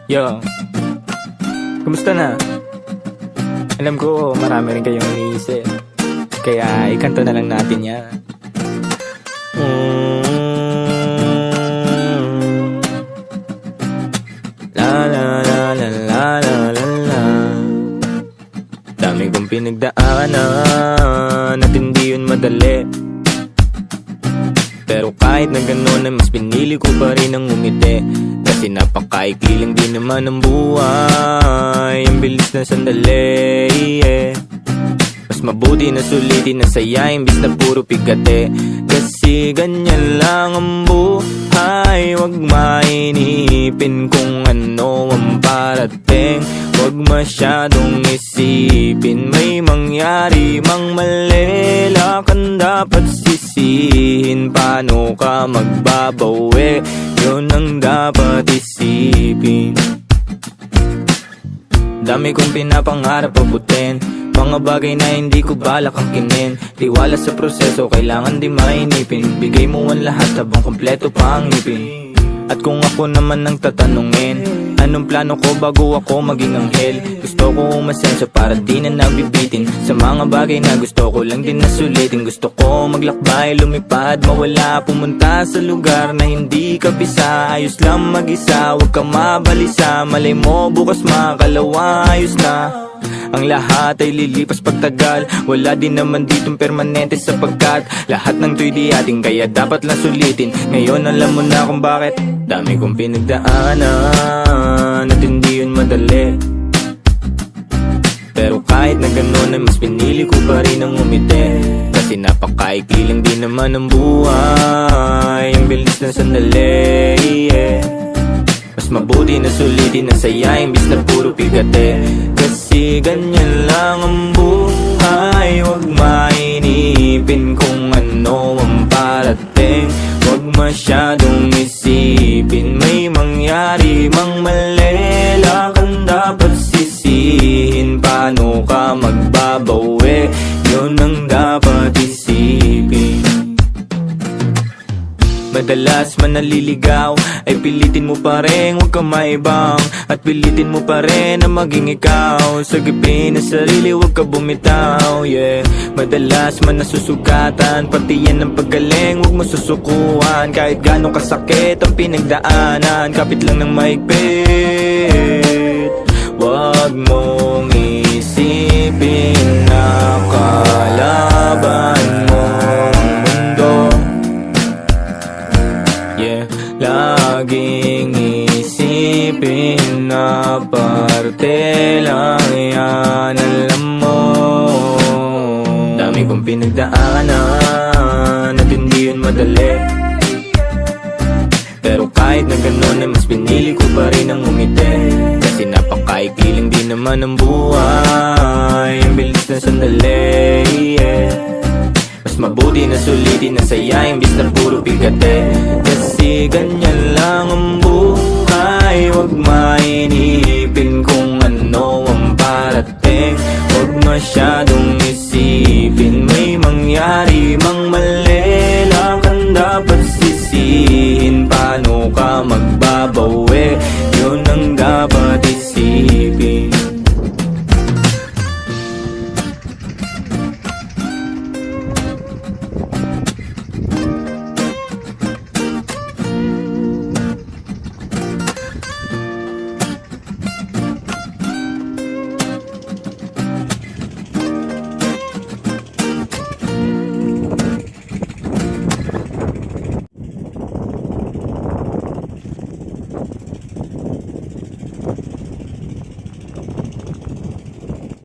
Yo, kumusta na? Alam ko marami rin kayong iniisip, kaya ikanto na lang natin yan. La la la la la la la la. Dami kong pinagdaanan at hindi yun madali, pero kahit na gano'n ay mas pinili ko pa rin ang umiti. Kasi napakaikli lang din naman ang buhay, ang bilis na sandali, yeah. Mas mabuti na sulitin na saya imbis na puro pigate. Kasi ganyan lang ang buhay, wag mainipin kung ano ang parating. Wag masyadong isipin, may mangyari mang mali, lakan dapat sisihin. Paano ka magbabawi, yun ang dapat isipin. Dami kong pinapangarap abutin, mga bagay na hindi ko balak angkinin. Tiwala sa proseso, kailangan di mainipin. Bigay mo ang lahat habang kompleto pa ang ngipin. At kung ako naman ang tatanungin, anong plano ko bago ako maging anghel? Gusto ko umasenso para di na nabibitin sa mga bagay na gusto ko lang din na sulitin. Gusto ko maglakbay, lumipad, mawala, pumunta sa lugar na hindi ka pisa. Ayos lang mag-isa, huwag ka mabalisa. Malay mo bukas makalawa, ayos na. Ang lahat ay lilipas pagtagal, wala din naman ditong permanente sapagkat lahat ng to'y di ating, kaya dapat lang sulitin. Ngayon alam mo na kung bakit. Dami kong pinagdaanan at hindi yun madali, pero kahit na gano'n ay mas pinili ko pa rin ang umiti. Kasi napakaikli lang din naman ang buhay, ang bilis na sandali, yeah. Mas mabuti na sulitin na saya imbis na puro pigate. Kasi ganyan lang ang buhay, wag mainipin kung ano ang parating. Wag masyadong isipin, may mangyari mang mali, lakan dapat sisihin. Paano ka magbabawi, yun ang dapat isipin. Madalas man naliligaw ay pilitin mo pa rin, huwag ka maibang. At pilitin mo pa rin na maging ikaw. Sagipin na sarili, huwag ka bumitaw, yeah. Madalas man nasusugatan, pati yan ang paggaling, huwag mo susukuan. Kahit gano'ng kasakit ang pinagdaanan, kapit lang ng mahigpit. Huwag mong isipin na kalaban mo ang mundo, yeah. Laging isipin na parte lang yan, alam mo. Dami kong pinagdaanan at hindi yun madali, pero kahit na gano'n ay mas pinili ko pa rin ang umiti. Kasi napakaikli lang din naman ang buhay, ang bilis na sandali, yeah. Mas mabuti na sulitin na saya imbis na puro pigate. Kasi ganyan lang ang buhay,